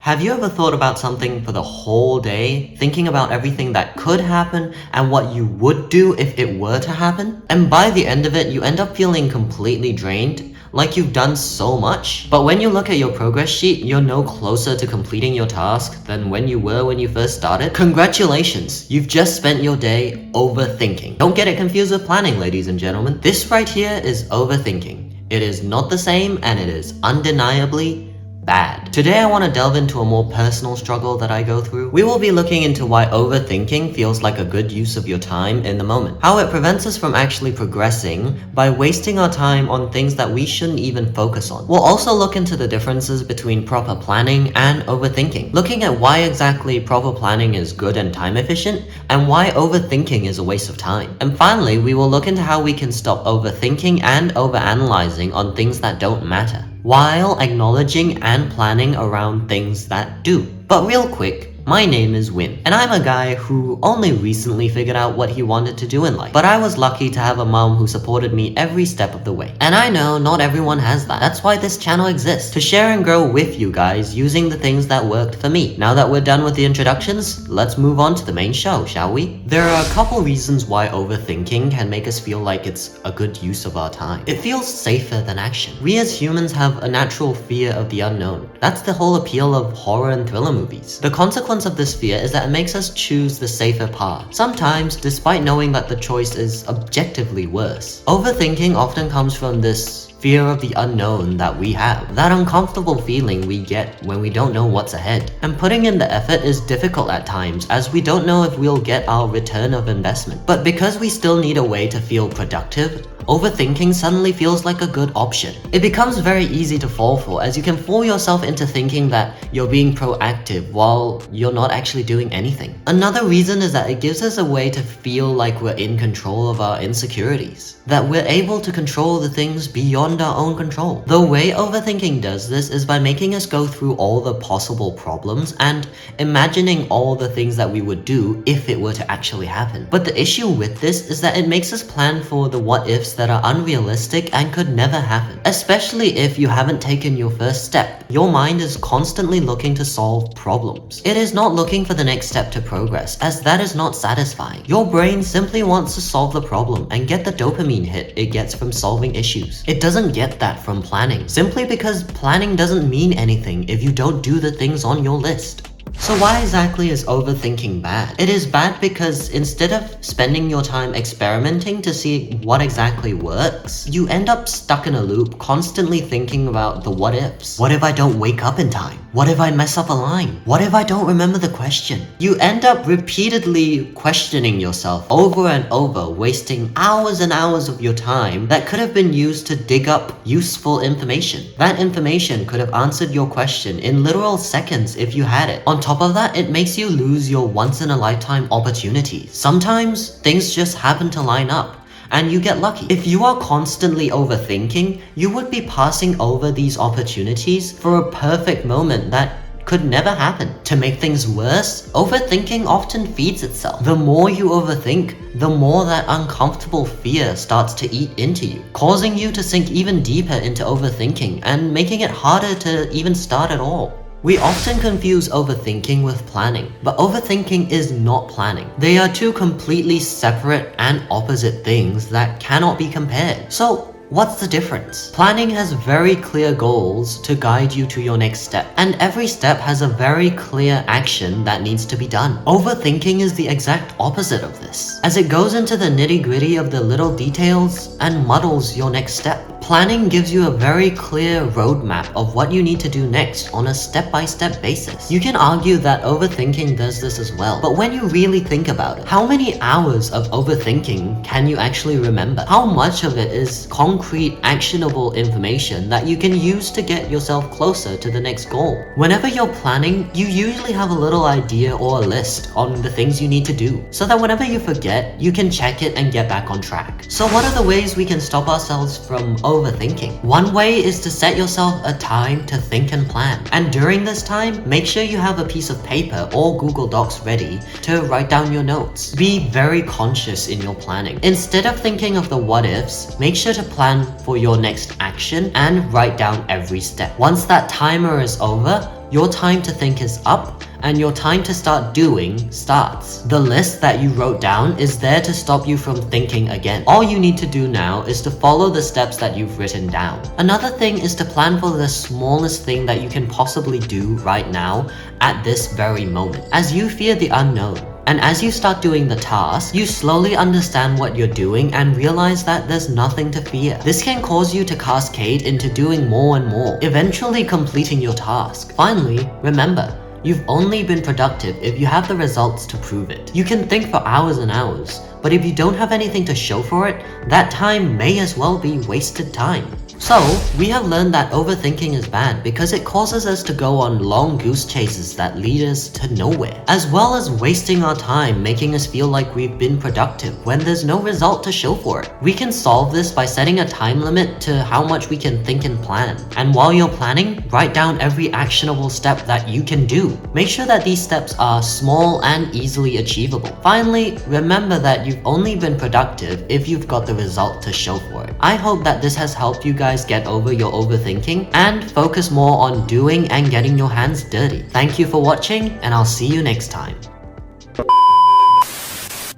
Have you ever thought about something for the whole day, thinking about everything that could happen and what you would do if it were to happen? And by the end of it, you end up feeling completely drained, like you've done so much. But when you look at your progress sheet, you're no closer to completing your task than when you were when you first started. Congratulations, you've just spent your day overthinking. Don't get it confused with planning, ladies and gentlemen. This right here is overthinking. It is not the same and it is undeniably bad. Today I want to delve into a more personal struggle that I go through. We will be looking into why overthinking feels like a good use of your time in the moment. How it prevents us from actually progressing by wasting our time on things that we shouldn't even focus on. We'll also look into the differences between proper planning and overthinking, looking at why exactly proper planning is good and time efficient and why overthinking is a waste of time. And finally, we will look into how we can stop overthinking and overanalyzing on things that don't matter, while acknowledging and planning around things that do. But real quick, my name is Win, and I'm a guy who only recently figured out what he wanted to do in life. But I was lucky to have a mom who supported me every step of the way. And I know not everyone has that. That's why this channel exists, to share and grow with you guys using the things that worked for me. Now that we're done with the introductions, let's move on to the main show, shall we? There are a couple reasons why overthinking can make us feel like it's a good use of our time. It feels safer than action. We as humans have a natural fear of the unknown. That's the whole appeal of horror and thriller movies. The consequence of this fear is that it makes us choose the safer path, sometimes despite knowing that the choice is objectively worse. Overthinking often comes from this fear of the unknown that we have, that uncomfortable feeling we get when we don't know what's ahead. And putting in the effort is difficult at times, as we don't know if we'll get our return of investment. But because we still need a way to feel productive, overthinking suddenly feels like a good option. It becomes very easy to fall for, as you can fool yourself into thinking that you're being proactive while you're not actually doing anything. Another reason is that it gives us a way to feel like we're in control of our insecurities, that we're able to control the things beyond our own control. The way overthinking does this is by making us go through all the possible problems and imagining all the things that we would do if it were to actually happen. But the issue with this is that it makes us plan for the what-ifs that are unrealistic and could never happen. Especially if you haven't taken your first step. Your mind is constantly looking to solve problems. It is not looking for the next step to progress, as that is not satisfying. Your brain simply wants to solve the problem and get the dopamine hit it gets from solving issues. It doesn't get that from planning, simply because planning doesn't mean anything if you don't do the things on your list. So why exactly is overthinking bad? It is bad because instead of spending your time experimenting to see what exactly works, you end up stuck in a loop, constantly thinking about the what ifs. What if I don't wake up in time? What if I mess up a line? What if I don't remember the question? You end up repeatedly questioning yourself over and over, wasting hours and hours of your time that could have been used to dig up useful information. That information could have answered your question in literal seconds if you had it. On top of that, it makes you lose your once-in-a-lifetime opportunities. Sometimes things just happen to line up, and you get lucky. If you are constantly overthinking, you would be passing over these opportunities for a perfect moment that could never happen. To make things worse, overthinking often feeds itself. The more you overthink, the more that uncomfortable fear starts to eat into you, causing you to sink even deeper into overthinking and making it harder to even start at all. We often confuse overthinking with planning, but overthinking is not planning. They are two completely separate and opposite things that cannot be compared. So, what's the difference? Planning has very clear goals to guide you to your next step, and every step has a very clear action that needs to be done. Overthinking is the exact opposite of this, as it goes into the nitty-gritty of the little details and muddles your next step. Planning gives you a very clear roadmap of what you need to do next on a step-by-step basis. You can argue that overthinking does this as well, but when you really think about it, how many hours of overthinking can you actually remember? How much of it is concrete, actionable information that you can use to get yourself closer to the next goal? Whenever you're planning, you usually have a little idea or a list on the things you need to do, so that whenever you forget, you can check it and get back on track. So what are the ways we can stop ourselves from overthinking? One way is to set yourself a time to think and plan. And during this time, make sure you have a piece of paper or Google Docs ready to write down your notes. Be very conscious in your planning. Instead of thinking of the what ifs, make sure to plan for your next action and write down every step. Once that timer is over, Your time to think is up, and your time to start doing starts. The list that you wrote down is there to stop you from thinking again. All you need to do now is to follow the steps that you've written down. Another thing is to plan for the smallest thing that you can possibly do right now at this very moment, as you fear the unknown. And as you start doing the task, you slowly understand what you're doing and realize that there's nothing to fear. This can cause you to cascade into doing more and more, eventually completing your task. Finally, remember, you've only been productive if you have the results to prove it. You can think for hours and hours, but if you don't have anything to show for it, that time may as well be wasted time. So, we have learned that overthinking is bad because it causes us to go on long goose chases that lead us to nowhere, as well as wasting our time making us feel like we've been productive when there's no result to show for it. We can solve this by setting a time limit to how much we can think and plan. And while you're planning, write down every actionable step that you can do. Make sure that these steps are small and easily achievable. Finally, remember that you've only been productive if you've got the result to show for it. I hope that this has helped you guys get over your overthinking and focus more on doing and getting your hands dirty. Thank you for watching, and I'll see you next time.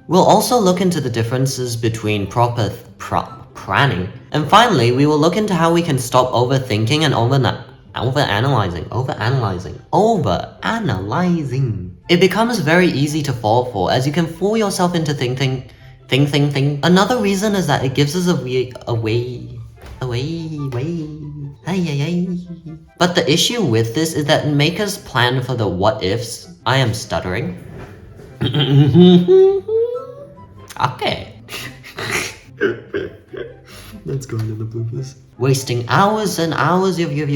We'll also look into the differences between proper planning. And finally, we will look into how we can stop overthinking and overanalyzing. It becomes very easy to fall for, as you can fool yourself into thinking. Another reason is that it gives us a way. But the issue with this is that it makes us plan for the what ifs. I am stuttering. Okay. Let's go into the bloopers. Wasting hours and hours of your